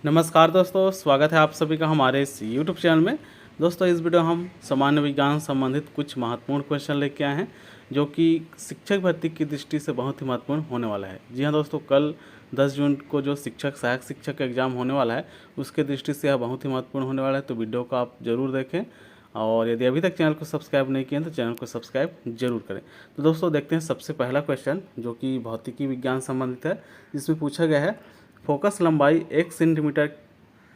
नमस्कार दोस्तों, स्वागत है आप सभी का हमारे इस यूट्यूब चैनल में। दोस्तों, इस वीडियो हम सामान्य विज्ञान संबंधित कुछ महत्वपूर्ण क्वेश्चन लेके आए हैं जो कि शिक्षक भर्ती की दृष्टि से बहुत ही महत्वपूर्ण होने वाला है। जी हाँ दोस्तों, कल 10 जून को जो सहायक शिक्षक का एग्ज़ाम होने वाला है उसके दृष्टि से यह बहुत ही महत्वपूर्ण होने वाला है। तो वीडियो को आप ज़रूर देखें और यदि अभी तक चैनल को सब्सक्राइब नहीं किए हैं तो चैनल को सब्सक्राइब जरूर करें। तो दोस्तों, देखते हैं सबसे पहला क्वेश्चन जो कि भौतिकी विज्ञान संबंधित है, जिसमें पूछा गया है फोकस लंबाई 1 सेंटीमीटर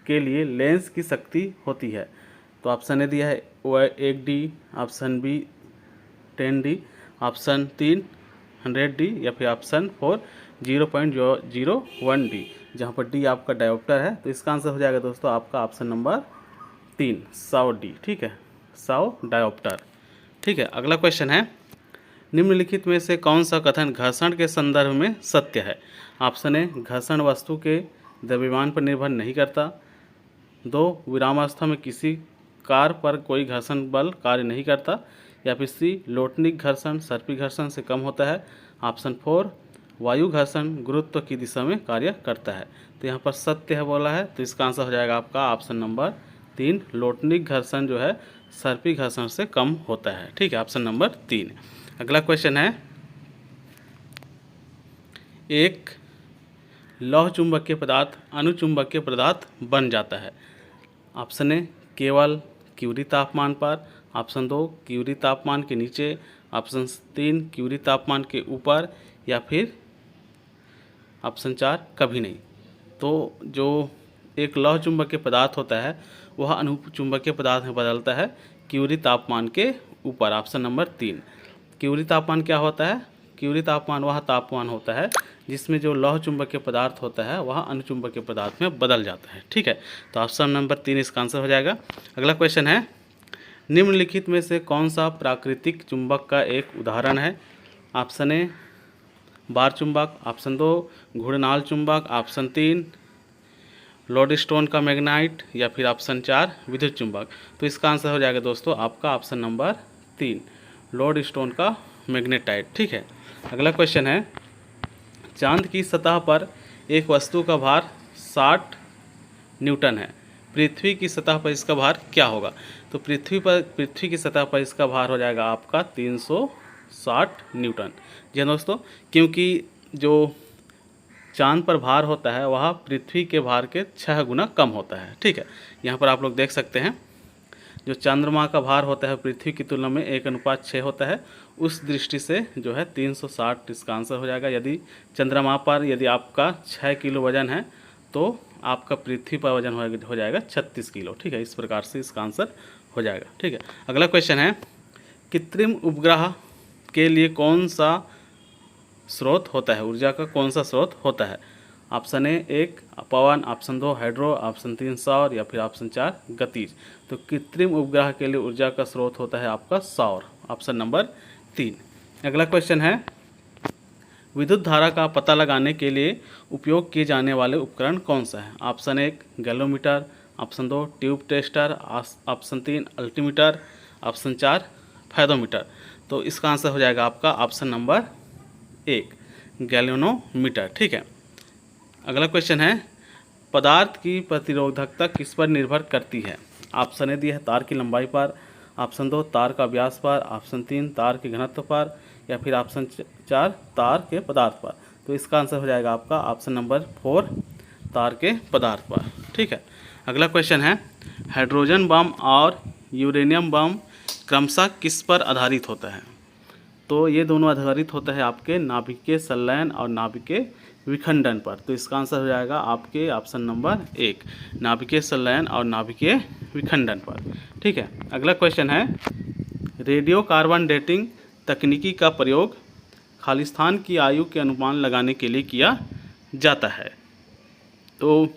के लिए लेंस की शक्ति होती है। तो ऑप्शन ए दिया है वो 1D, option B 10D, option 3 100D या फिर ऑप्शन 4 0.001D, जहाँ पर डी आपका डायोप्टर है। तो इसका आंसर हो जाएगा दोस्तों आपका ऑप्शन नंबर 3 100D। ठीक है, 100 डायोप्टर। ठीक है, अगला क्वेश्चन है निम्नलिखित में से कौन सा कथन घर्षण के संदर्भ में सत्य है। ऑप्शन ए घर्षण वस्तु के द्रव्यमान पर निर्भर नहीं करता। 2 विरामावस्था में किसी कार पर कोई घर्षण बल कार्य नहीं करता। या फिर सी लोटनिक घर्षण सर्पी घर्षण से कम होता है। ऑप्शन 4 वायु घर्षण गुरुत्व की दिशा में कार्य करता है। तो यहाँ पर सत्य है बोला है, तो इसका आंसर हो जाएगा आपका ऑप्शन नंबर 3 लोटनिक घर्षण जो है सर्पी घर्षण से कम होता है। ठीक है, ऑप्शन नंबर 3। अगला क्वेश्चन है एक लौह चुंबकीय पदार्थ अनुचुंबकीय पदार्थ बन जाता है। ऑप्शन ए केवल क्यूरी तापमान पर, ऑप्शन 2 क्यूरी तापमान के नीचे, ऑप्शन 3 क्यूरी तापमान के ऊपर, या फिर ऑप्शन 4 कभी नहीं। तो जो एक लौह चुंबकीय पदार्थ होता है वह अनुचुंबकीय पदार्थ में बदलता है क्यूरी तापमान के ऊपर। Option number 3। क्यूरी तापमान क्या होता है? क्यूरी तापमान वह तापमान होता है जिसमें जो लौह चुंबकीय पदार्थ होता है वह अनुचुंबकीय पदार्थ में बदल जाता है। ठीक है, तो ऑप्शन नंबर 3 इसका आंसर हो जाएगा। अगला क्वेश्चन है निम्नलिखित में से कौन सा प्राकृतिक चुंबक का एक उदाहरण है। ऑप्शन ए बार चुंबक, ऑप्शन 2 घुड़नाल चुंबक, ऑप्शन 3 लोडस्टोन का मैग्नाइट, या फिर ऑप्शन 4 विद्युत चुंबक। तो इसका आंसर हो जाएगा दोस्तों आपका ऑप्शन नंबर 3 लोडस्टोन का मैग्नेटाइट। ठीक है, अगला क्वेश्चन है चांद की सतह पर एक वस्तु का भार 60 न्यूटन है, पृथ्वी की सतह पर इसका भार क्या होगा। तो पृथ्वी की सतह पर इसका भार हो जाएगा आपका 360 न्यूटन। जी हाँ दोस्तों, क्योंकि जो चांद पर भार होता है वह पृथ्वी के भार के 6 गुना कम होता है। ठीक है, यहाँ पर आप लोग देख सकते हैं जो चंद्रमा का भार होता है पृथ्वी की तुलना में 1:6 होता है। उस दृष्टि से जो है 360 इसका आंसर हो जाएगा। यदि चंद्रमा पर यदि आपका 6 किलो वजन है तो आपका पृथ्वी पर वजन हो जाएगा 36 किलो। ठीक है, इस प्रकार से इसका आंसर हो जाएगा। ठीक है, अगला क्वेश्चन है कृत्रिम उपग्रह के लिए कौन सा स्रोत होता है, ऊर्जा का कौन सा स्रोत होता है। Option A 1 Pawan, option 2 hydro, option 3 सौर, या फिर ऑप्शन 4 गतिज। तो कृत्रिम उपग्रह के लिए ऊर्जा का स्रोत होता है आपका सौर, ऑप्शन नंबर 3। अगला क्वेश्चन है विद्युत धारा का पता लगाने के लिए उपयोग किए जाने वाले उपकरण कौन सा है। Option 1 galvanometer, option 2 tube tester, option 3 altimeter, option 4 फायदोमीटर। तो इसका आंसर हो जाएगा आपका ऑप्शन नंबर 1 गैल्वेनोमीटर। ठीक है, अगला क्वेश्चन है पदार्थ की प्रतिरोधकता किस पर निर्भर करती है। ऑप्शन ए दिया है तार की लंबाई पर, ऑप्शन 2 तार का व्यास पर, ऑप्शन 3 तार के घनत्व पर, या फिर ऑप्शन 4 तार के पदार्थ पर। तो इसका आंसर हो जाएगा आपका ऑप्शन नंबर 4 तार के पदार्थ पर। ठीक है, अगला क्वेश्चन है हाइड्रोजन बम और यूरेनियम बम क्रमशः किस पर आधारित होता है। तो ये दोनों आधारित होता है आपके नाभिकीय संलयन और नाभिकीय विखंडन पर। तो इसका आंसर हो जाएगा आपके ऑप्शन नंबर 1 नाभिकीय संलयन और नाभिकीय विखंडन पर। ठीक है, अगला क्वेश्चन है रेडियो कार्बन डेटिंग तकनीकी का प्रयोग खालिस्तान की आयु के अनुमान लगाने के लिए किया जाता है। तो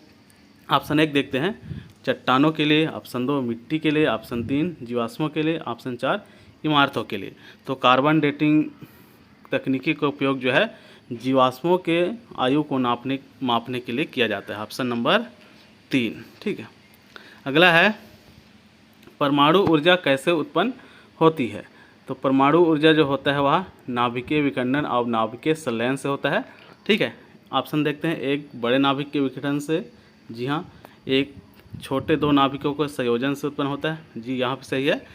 ऑप्शन 1 देखते हैं चट्टानों के लिए, ऑप्शन 2 मिट्टी के लिए, ऑप्शन 3 जीवाश्मों के लिए, ऑप्शन 4 इमारतों के लिए। तो कार्बन डेटिंग तकनीकी का उपयोग जो है जीवाश्मों के आयु को मापने के लिए किया जाता है, ऑप्शन नंबर 3। ठीक है, अगला है परमाणु ऊर्जा कैसे उत्पन्न होती है। तो परमाणु ऊर्जा जो होता है वह नाभिकीय विखंडन और नाभिकीय संलयन से होता है। ठीक है, ऑप्शन देखते हैं 1 बड़े नाभिक के विघटन से, जी हाँ, एक छोटे दो नाभिकों के संयोजन से उत्पन्न होता है। जी यहाँ पे सही है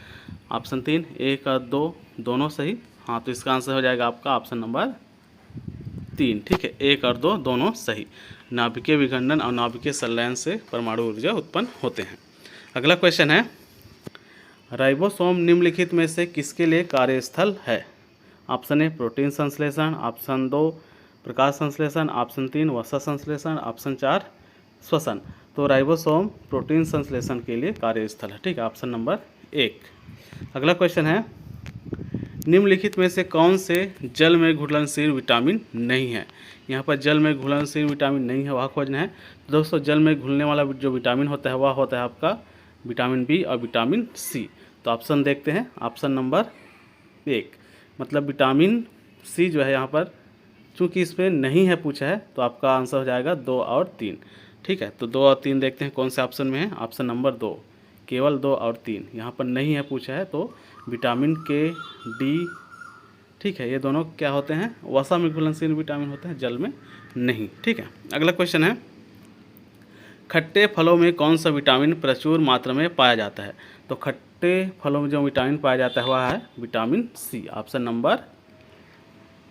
ऑप्शन 3, 1 और 2 दोनों सही। हाँ, तो इसका आंसर हो जाएगा आपका ऑप्शन नंबर 3। ठीक है, 1 और 2 दोनों सही। नाभिकीय विखंडन और नाभिकीय संलयन से परमाणु ऊर्जा उत्पन्न होते हैं। अगला क्वेश्चन है, राइबोसोम निम्नलिखित में से किसके लिए कार्यस्थल है? ऑप्शन ए प्रोटीन संश्लेषण, ऑप्शन 2 प्रकाश संश्लेषण, ऑप्शन 3 वसा संश्लेषण, ऑप्शन 4 श्वसन। तो राइबोसोम प्रोटीन संश्लेषण के लिए कार्यस्थल है। ठीक है, ऑप्शन नंबर 1। अगला क्वेश्चन है, निम्नलिखित में से कौन से जल में घुलनशील विटामिन नहीं है? यहाँ पर जल में घुलनशील विटामिन नहीं है, वह खोजना है। तो दोस्तों, जल में घुलने वाला जो विटामिन होता है वह होता है आपका विटामिन बी और विटामिन सी। तो ऑप्शन देखते हैं, ऑप्शन नंबर 1 मतलब विटामिन सी जो है यहाँ पर चूँकि इस पर नहीं है पूछा है, तो आपका आंसर हो जाएगा 2 और 3। ठीक है, तो 2 और 3 देखते हैं कौन से ऑप्शन में है। ऑप्शन नंबर 2 केवल 2 और 3 यहाँ पर नहीं है पूछा है, तो विटामिन के, डी, ठीक है, ये दोनों क्या होते हैं? वसा में घुलनशील विटामिन होते हैं, जल में नहीं। ठीक है, अगला क्वेश्चन है, खट्टे फलों में कौन सा विटामिन प्रचुर मात्रा में पाया जाता है? तो खट्टे फलों में जो विटामिन पाया जाता है वह है विटामिन सी, ऑप्शन नंबर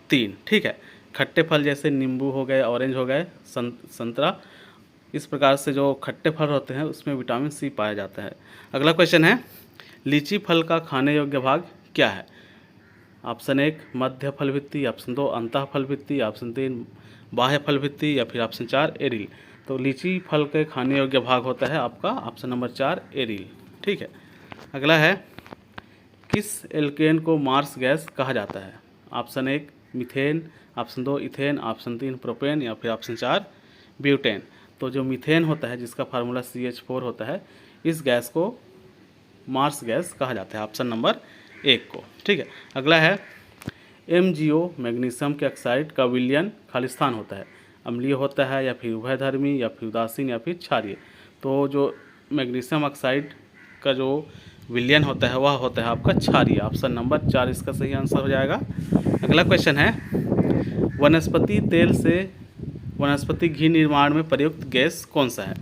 3। ठीक है, खट्टे फल जैसे नींबू हो गए, ऑरेंज हो गए, संतरा, इस प्रकार से जो खट्टे फल होते हैं उसमें विटामिन सी पाया जाता है। अगला क्वेश्चन है, लीची फल का खाने योग्य भाग क्या है? ऑप्शन 1 मध्य फल भित्ति, ऑप्शन 2 अंतः फल भित्ति, ऑप्शन 3 बाह्य फल भित्ति, या फिर ऑप्शन 4 एरिल। तो लीची फल के खाने योग्य भाग होता है आपका ऑप्शन नंबर 4 एरिल। ठीक है, अगला है, किस एल्केन को मार्स गैस कहा जाता है? Option 1 methane, option 2 ethane, option 3 propane, या फिर ऑप्शन 4 ब्यूटेन। तो जो मीथेन होता है जिसका फार्मूला CH4 होता है, इस गैस को मार्स गैस कहा जाता है, ऑप्शन नंबर 1 को। ठीक है, अगला है, MgO मैग्नीशियम के ऑक्साइड का विलयन खालिस्तान होता है, अम्लीय होता है, या फिर उभयधर्मी, या फिर उदासीन, या फिर क्षारीय। तो जो मैग्नीशियम ऑक्साइड का जो विलयन होता है वह होता है आपका क्षारीय, ऑप्शन नंबर 4 इसका सही आंसर हो जाएगा। अगला क्वेश्चन है, वनस्पति तेल से वनस्पति घी निर्माण में प्रयुक्त गैस कौन सा है?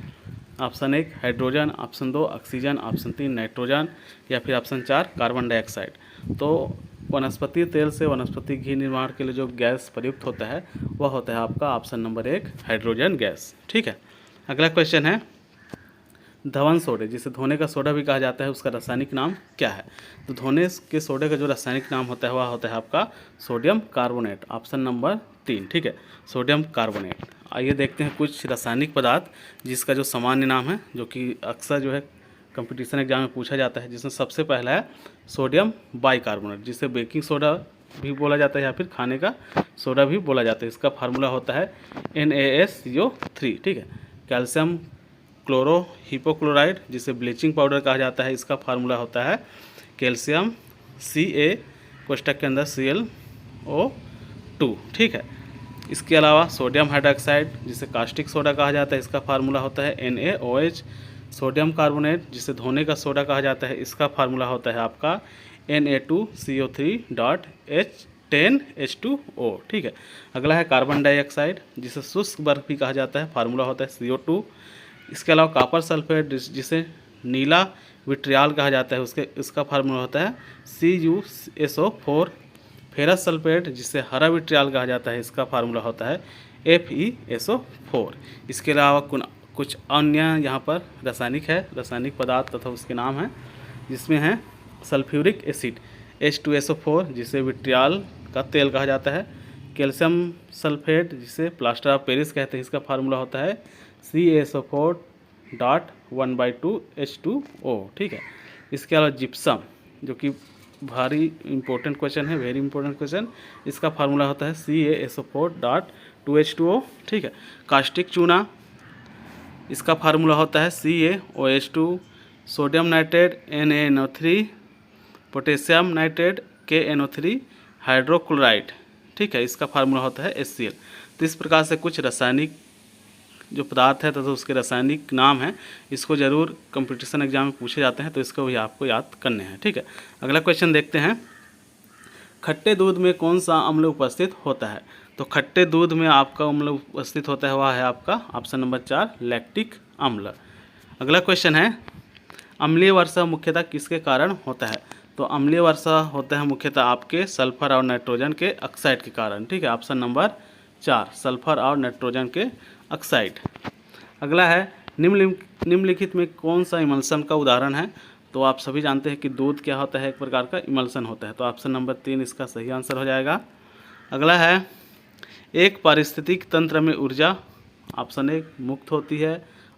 Option 1 hydrogen, option 2 oxygen, option 3 nitrogen, या फिर ऑप्शन 4 कार्बन डाइऑक्साइड। तो वनस्पति तेल से वनस्पति घी निर्माण के लिए जो गैस प्रयुक्त होता है वह होता है आपका ऑप्शन नंबर 1 हाइड्रोजन गैस। ठीक है, अगला क्वेश्चन है, धवन सोडे जिसे धोने का सोडा भी कहा जाता है उसका रासायनिक नाम क्या है? तो धोने के सोडे का जो रासायनिक नाम होता है वह होता है आपका सोडियम कार्बोनेट, ऑप्शन नंबर 3। ठीक है, सोडियम कार्बोनेट। आइए देखते हैं कुछ रासायनिक पदार्थ जिसका जो सामान्य नाम है, जो कि अक्सर जो है कंपटीशन एग्जाम में पूछा जाता है, जिसमें सबसे पहला है सोडियम बाइकार्बोनेट, जिसे बेकिंग सोडा भी बोला जाता है या फिर खाने का सोडा भी बोला जाता है। इसका फार्मूला होता है NaSO3। ठीक है, कैल्शियम क्लोरो हिपोक्लोराइड जिसे ब्लीचिंग पाउडर कहा जाता है, इसका फार्मूला होता है कैल्शियम Ca कोष्टक के अंदर ClO2। ठीक है, इसके अलावा सोडियम हाइड्रोक्साइड जिसे कास्टिक सोडा कहा जाता है, इसका फार्मूला होता है NaOH। सोडियम कार्बोनेट जिसे धोने का सोडा कहा जाता है, इसका फार्मूला होता है आपका Na2CO3.H10H2O। ठीक है, अगला है कार्बन डाइऑक्साइड जिसे शुष्क बर्फ भी कहा जाता है, फार्मूला होता है CO2। इसके अलावा कॉपर सल्फेट जिसे नीला विट्रियाल कहा जाता है, इसका फार्मूला होता है CuSO4। फेरस सल्फेट जिसे हरा विट्रियाल कहा जाता है, इसका फार्मूला होता है FeSO4। इसके अलावा कुछ अन्य यहाँ पर रासायनिक पदार्थ तथा उसके नाम हैं, जिसमें है सल्फ्यूरिक एसिड H2SO4 जिसे विट्रियाल का तेल कहा जाता है, कैल्शियम सल्फेट जिसे प्लास्टर ऑफ पेरिस कहते हैं, इसका फार्मूला होता है CaSO4.1/2H2O। ठीक है, इसके अलावा जिप्सम जो कि भारी इंपॉर्टेंट क्वेश्चन है, वेरी इंपॉर्टेंट क्वेश्चन, इसका फार्मूला होता है CaSO4.2H2O। ठीक है, कास्टिक चूना, इसका फार्मूला होता है CaOH2। Sodium nitrate NaNO3, potassium nitrate KNO3, hydrochloride. ठीक है, इसका फार्मूला होता है HCl। तो इस प्रकार से कुछ रासायनिक जो पदार्थ है तथा उसके रासायनिक नाम हैं, इसको जरूर कंपटीशन एग्जाम में पूछे जाते हैं, तो इसको भी आपको याद करने हैं। ठीक है, अगला क्वेश्चन देखते हैं, खट्टे दूध में कौन सा अम्ल उपस्थित होता है? तो खट्टे दूध में आपका अम्ल उपस्थित होता है, वह है आपका ऑप्शन नंबर 4 लैक्टिक अम्ल। अगला क्वेश्चन है, अम्लीय वर्षा मुख्यतः किसके कारण होता है? तो अम्लीय वर्षा होता है मुख्यतः आपके सल्फर और नाइट्रोजन के ऑक्साइड के कारण। ठीक है, ऑप्शन नंबर 4 सल्फर और नाइट्रोजन के ऑक्साइड। अगला है, निम्नलिखित में कौन सा इमल्सन का उदाहरण है? तो आप सभी जानते हैं कि दूध क्या होता है, एक प्रकार का इमल्सन होता है। तो ऑप्शन नंबर 3 इसका सही आंसर हो जाएगा। अगला है, एक पारिस्थितिक तंत्र में ऊर्जा ऑप्शन 1 मुक्त होती है,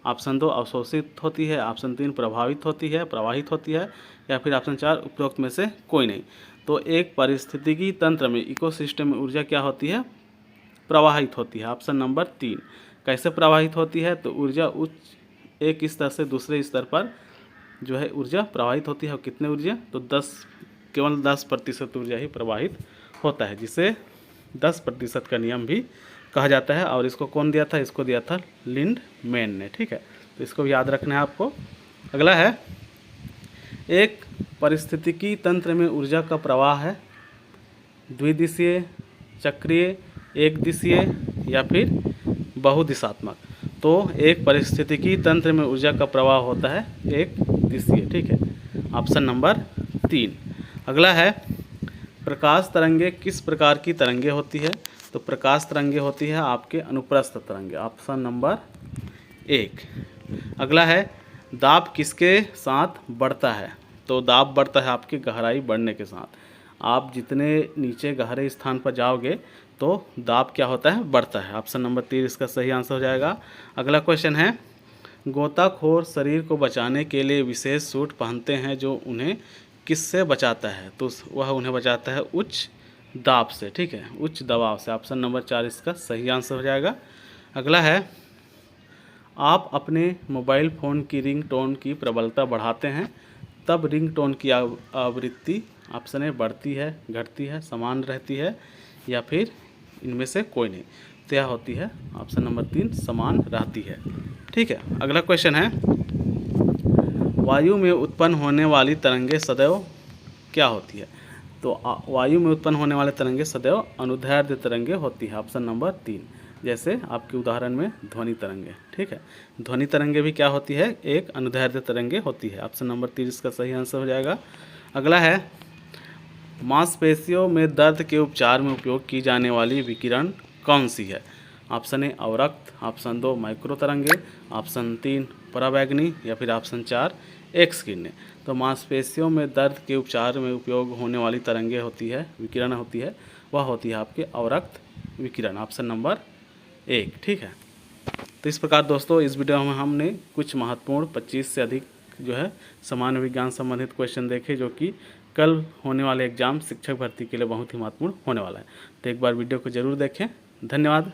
ऑप्शन 2 अवशोषित होती है, ऑप्शन 3 प्रवाहित होती है या फिर ऑप्शन 4 उपरोक्त में से कोई नहीं। तो एक पारिस्थितिकी तंत्र में इकोसिस्टम में ऊर्जा क्या होती है? प्रवाहित होती है। Option number 3। कैसे प्रवाहित होती है? तो ऊर्जा एक स्तर से दूसरे स्तर पर जो है ऊर्जा प्रवाहित होती है। और कितने ऊर्जा? तो केवल 10% ऊर्जा ही प्रवाहित होता है, जिसे 10% का नियम भी कहा जाता है। और इसको कौन दिया था? इसको दिया था लिंडमैन ने। ठीक है, तो इसको भी याद रखना है आपको। अगला है, एक पारिस्थितिकी तंत्र में ऊर्जा का प्रवाह है द्विदिशीय, चक्रीय, एक दिशीय या फिर बहुदिशात्मक। तो एक पारिस्थितिकी तंत्र में ऊर्जा का प्रवाह होता है एक दिशीय। ठीक है, ऑप्शन नंबर 3। अगला है, प्रकाश तरंगे किस प्रकार की तरंगे होती है? तो प्रकाश तरंगे होती है आपके अनुप्रस्थ तरंगे। Option number 1। अगला है, दाब किसके साथ बढ़ता है? तो दाब बढ़ता है आपकी गहराई बढ़ने के साथ। आप जितने नीचे गहरे स्थान पर जाओगे तो दाब क्या होता है? बढ़ता है। ऑप्शन नंबर 3 इसका सही आंसर हो जाएगा। अगला क्वेश्चन है, गोताखोर शरीर को बचाने के लिए विशेष सूट पहनते हैं जो उन्हें किससे बचाता है? तो वह उन्हें बचाता है उच्च दाब से। ठीक है, उच्च दबाव से। ऑप्शन नंबर 4 इसका सही आंसर हो जाएगा। अगला है, आप अपने मोबाइल फ़ोन की रिंगटोन की प्रबलता बढ़ाते हैं तब रिंगटोन की आवृत्ति ऑप्शन ए बढ़ती है, घटती है, समान रहती है या फिर इनमें से कोई नहीं। तो यह होती है ऑप्शन नंबर 3 समान रहती है। ठीक है, अगला क्वेश्चन है, वायु में उत्पन्न होने वाली तरंगे सदैव क्या होती है? तो वायु में उत्पन्न होने वाले तरंगे सदैव अनुदैर्ध्य तरंगे होती है। ऑप्शन नंबर 3, जैसे आपके उदाहरण में ध्वनि तरंगे। ठीक है, ध्वनि तरंगे भी क्या होती है? एक अनुदैर्ध्य तरंगे होती है। ऑप्शन नंबर 3 इसका सही आंसर हो जाएगा। अगला है, मांसपेशियों में दर्द के उपचार में उपयोग की जाने वाली विकिरण कौन सी है? ऑप्शन ए अवरक्त, ऑप्शन 2 माइक्रो तरंगे, ऑप्शन 3 पराबैंगनी या फिर ऑप्शन 4 एक्स किरणें। तो मांसपेशियों में दर्द के उपचार में उपयोग होने वाली तरंगे होती है, विकिरण होती है, वह होती है आपके अवरक्त विकिरण। Option number 1। ठीक है, तो इस प्रकार दोस्तों इस वीडियो में हमने कुछ महत्वपूर्ण 25 से अधिक जो है सामान्य विज्ञान संबंधित क्वेश्चन देखे, जो कि कल होने वाले एग्जाम शिक्षक भर्ती के लिए बहुत ही महत्वपूर्ण होने वाला है। तो एक बार वीडियो को ज़रूर देखें। धन्यवाद।